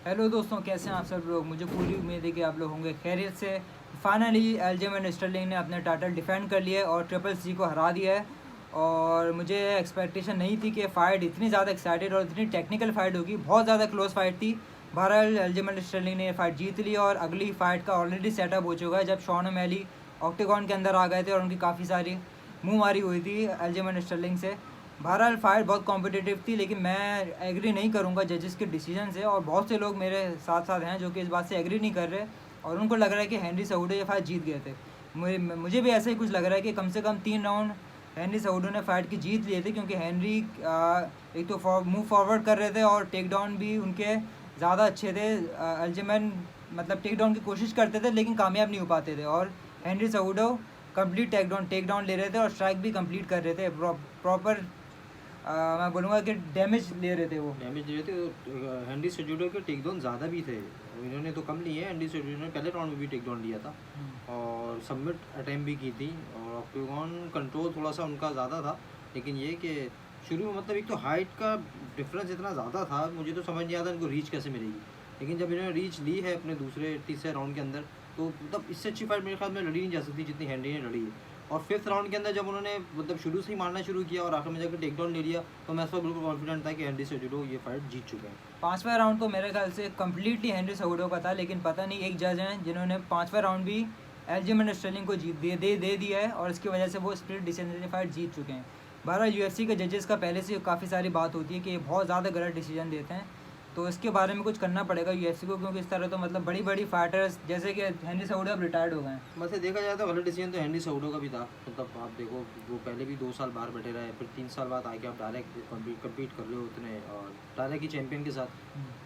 Hello दोस्तों, कैसे हैं आप सब लोग। मुझे पूरी उम्मीद है कि आप लोग होंगे खैरियत से। फाइनली एल्जेमेंट स्टर्लिंग ने अपने टाइटल डिफेंड कर लिया है और ट्रिपल सी को हरा दिया है। और मुझे एक्सपेक्टेशन नहीं थी कि फ़ाइट इतनी ज़्यादा एक्साइटेड और इतनी टेक्निकल फ़ाइट होगी। बहुत ज़्यादा क्लोज फाइट थी। बहरहाल एल्जेमेंट स्टर्लिंग ने फ़ाइट जीत ली और अगली फ़ाइट का ऑलरेडी सेटअप हो चुका है। जब शॉन ओमैली ऑक्टेगॉन के अंदर आ गए थे और उनकी काफ़ी सारी मुँहमारी हुई थी एल्जेमेंट स्टर्लिंग से। बहरहाल फ़ाइट बहुत कॉम्पिटिटिव थी, लेकिन मैं एग्री नहीं करूंगा जजेस के डिसीजन से। और बहुत से लोग मेरे साथ साथ हैं जो कि इस बात से एग्री नहीं कर रहे और उनको लग रहा है कि हेनरी सेजुडो ये फाइट जीत गए थे। मुझे भी ऐसा ही कुछ लग रहा है कि कम से कम 3 राउंड हेनरी सेजुडो ने फ़ाइट की जीत लिए थे, क्योंकि हेनरी एक तो मूव फॉरवर्ड कर रहे थे और टेक डाउन भी उनके ज़्यादा अच्छे थे। अल्जेमन मतलब टेक डाउन की कोशिश करते थे लेकिन कामयाब नहीं हो पाते थे। और हेनरी सेजुडो कंप्लीट टेक डाउन ले रहे थे और स्ट्राइक भी कंप्लीट कर रहे थे प्रॉपर। मैं बोलूँगा कि डैमेज ले रहे थे वो। डैमेज ले रहे थे तो हेनरी सेजुडो के टेक डाउन ज़्यादा भी थे। इन्होंने तो कम लिए हैं। हेनरी सेजुडो ने पहले राउंड में भी टेक डाउन लिया था और सबमिट अटैम्प्ट भी की थी। और ऑक्टेगॉन कंट्रोल थोड़ा सा उनका ज़्यादा था, लेकिन ये कि शुरू में मतलब एक तो हाइट का डिफरेंस इतना ज़्यादा था, मुझे तो समझ नहीं आता इनको रीच कैसे मिलेगी। लेकिन जब इन्होंने रीच ली है अपने दूसरे तीसरे राउंड के अंदर, तो मतलब इससे अच्छी फाइट मेरे ख्याल में लड़ी नहीं जा सकती जितनी हेनरी ने लड़ी है। और फिफ्थ राउंड के अंदर जब उन्होंने मतलब शुरू से ही मारना शुरू किया और आखिर में जाकर टेक डाउन ले लिया, तो मैं इस पर बिल्कुल कॉन्फिडेंट था कि हेनरी सेजुडो ये फाइट जीत चुके हैं। 5वां राउंड तो मेरे ख्याल से कम्प्लीटली हेनरी सेजुडो का था, लेकिन पता नहीं एक जज हैं जिन्होंने 5वां राउंड भी एल्जेमेंट स्टर्लिंग को जीत दे दिया है और इसकी वजह से वो स्प्लिट डिसीजन फाइट जीत चुके हैं। बहरहाल यूएफसी के जजेस का पहले से काफ़ी सारी बात होती है कि ये बहुत ज़्यादा गलत डिसीजन देते हैं, तो इसके बारे में कुछ करना पड़ेगा यूएफसी को, क्योंकि इस तरह तो मतलब बड़ी बड़ी फाइटर्स जैसे कि हेनरी सेजुडो अब रिटायर्ड हो गए हैं। वैसे देखा जाए तो गलत डिसीजन तो हेनरी सेजुडो का भी था। मतलब आप देखो, वो पहले भी 2 साल बाहर बैठे रहे, फिर 3 साल बाद आके आप डायरेक्ट कम्पीट कर रहे हो उतने और डायरेक्ट ही चैंपियन के साथ।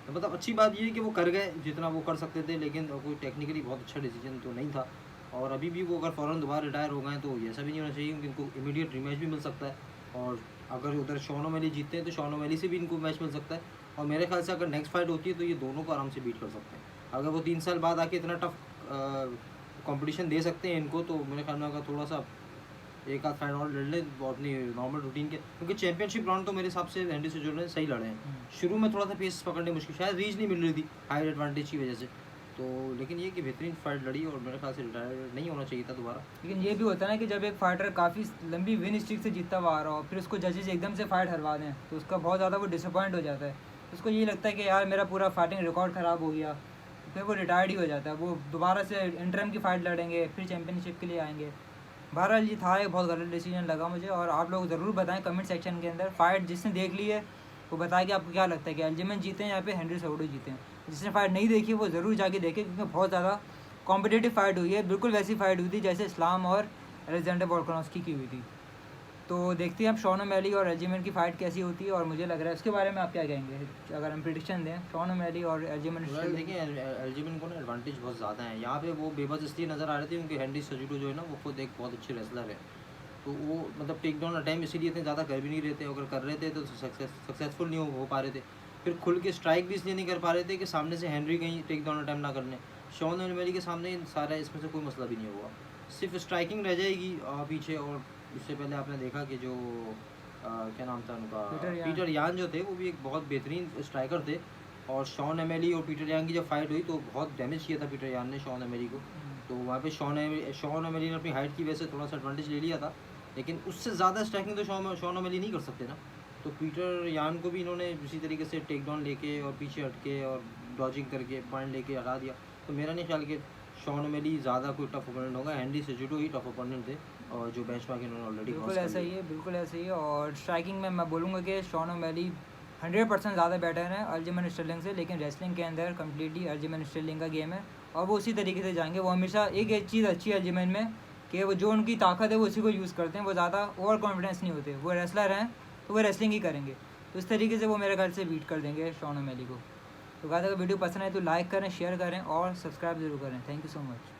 तो मतलब अच्छी बात ये है कि वो कर गए जितना वो कर सकते थे, लेकिन कोई टेक्निकली बहुत अच्छा डिसीजन तो नहीं था। और अभी भी वो अगर फ़ौरन दोबारा रिटायर हो गए तो ऐसा भी नहीं होना चाहिए, क्योंकि इनको इमीडिएट रिमैच भी मिल सकता है। और अगर उधर शॉन ओमैली जीतते हैं तो शॉन ओमैली से भी इनको मैच मिल सकता है। और मेरे ख्याल से अगर नेक्स्ट फाइट होती है तो ये दोनों को आराम से बीट कर सकते हैं। अगर वो 3 साल बाद आके इतना टफ कंपटीशन दे सकते हैं इनको, तो मेरे ख्याल में अगर थोड़ा सा एक आध फाइट और लड़ ले अपनी नॉर्मल रूटीन के, क्योंकि चैंपियनशिप राउंड तो मेरे हिसाब से हेनरी सेजुडो ने सही लड़े हैं। शुरू में थोड़ा सा पेस पकड़ने मुश्किल, शायद रीच नहीं मिल रही थी हाइट एडवांटेज की वजह से। तो लेकिन ये कि बेहतरीन फाइट लड़ी और मेरे ख्याल से रिटायर नहीं होना चाहिए था दोबारा। लेकिन ये भी होता है ना कि जब एक फाइटर काफ़ी लंबी विन स्ट्रीक से जीतता हुआ आ रहा हो, फिर उसको जजेस एकदम से फाइट हरवा दें, तो उसका बहुत ज़्यादा वो डिसअपॉइंट हो जाता है। उसको ये लगता है कि यार मेरा पूरा फाइटिंग रिकॉर्ड ख़राब हो गया, फिर वो रिटायर्ड ही हो जाता है। वो दोबारा से इंटरम की फ़ाइट लड़ेंगे, फिर चैम्पियनशिप के लिए आएंगे। बहरहाल ये था एक बहुत गलत डिसीजन लगा मुझे। और आप लोग ज़रूर बताएं कमेंट सेक्शन के अंदर, फ़ाइट जिसने देख ली है वो बताए कि आपको क्या लगता है कि एल्जेमेंट जीते हैं या फिर हेनरी सेजुडो जीते हैं। जिसने फाइट नहीं देखी वो ज़रूर जाके देखे, क्योंकि बहुत ज़्यादा कॉम्पिटिटिव फाइट हुई है। बिल्कुल वैसी फाइट हुई थी जैसे इस्लाम और अलेक्जेंडर वोल्कानोव्स्की की हुई थी। तो देखते हैं अब शॉन ओमैली और एल्जेमेंट की फ़ाइट कैसी होती है। और मुझे लग रहा है उसके बारे में आप क्या कहेंगे अगर हम प्रिडिक्शन दें शॉन ओमैली और एल्जेमेंट? देखिए, एल्जेमेंट को ना एडवांटेज बहुत ज़्यादा है यहाँ पे। वो बेबस इसलिए नज़र आ रहे थे क्योंकि हेनरी सेजुडो जो है ना वो खुद एक बहुत अच्छे रेसलर है। तो वो मतलब टेक डाउन अटैम्प्ट इसीलिए इतने ज़्यादा कर भी नहीं रहे थे, अगर कर रहे थे तो सक्सेसफुल नहीं हो पा रहे थे। फिर खुल के स्ट्राइक भी इसलिए नहीं कर पा रहे थे कि सामने से हेनरी कहीं टेक डाउन अटैम्प्ट ना करने। शॉन ओमैली के सामने सारा इसमें से कोई मसला भी नहीं होगा, सिर्फ स्ट्राइकिंग रह जाएगी पीछे। और इससे पहले आपने देखा कि जो क्या नाम था उनका, पीटर यान जो थे, वो भी एक बहुत बेहतरीन स्ट्राइकर थे। और शॉन ओमैली और पीटर यान की जब फाइट हुई तो बहुत डैमेज किया था पीटर यान ने शॉन ओमैली को। तो वहाँ पे शॉन ओमैली ने अपनी हाइट की वजह से थोड़ा सा एडवांटेज ले लिया था, लेकिन उससे ज़्यादा स्ट्राइकिंग तो शॉन ओमैली नहीं कर सकते ना। तो पीटर यान को भी इन्होंने इसी तरीके से टेक डाउन लेके और पीछे हटके और डॉजिंग करके पॉइंट लेके हटा दिया। तो मेरा नहीं ख्याल कि शॉन ओमैली ज़्यादा कोई टफ ओपोनेंट होगा। हेनरी सेजुडो ही टफ ओपोनेंट थे और जो बेंचमार्क इन्होंने ऑलरेडी बिल्कुल ऐसा ही है, बिल्कुल ऐसा ही है। और स्ट्राइकिंग में मैं बोलूँगा कि शॉन ओमैली 100% ज़्यादा बेटर है अल्जेमेंट स्टर्लिंग से, लेकिन रेसलिंग के अंदर कम्प्लीटली अल्जेमेंट स्टर्लिंग का गेम है और वो उसी तरीके से जाएंगे। वो हमेशा एक चीज़ अच्छी है अल्जेमेंट में कि वो जो उनकी ताकत है वो उसी को यूज़ करते हैं। वो ज़्यादा ओवर कॉन्फिडेंस नहीं होते, वो रेसलर हैं तो वो रेसलिंग ही करेंगे। तो इस तरीके से वो मेरे ख्याल से बीट कर देंगे शॉन ओमैली को। तो गाइस अगर वीडियो पसंद आए तो लाइक करें, शेयर करें और सब्सक्राइब ज़रूर करें। Thank you so much.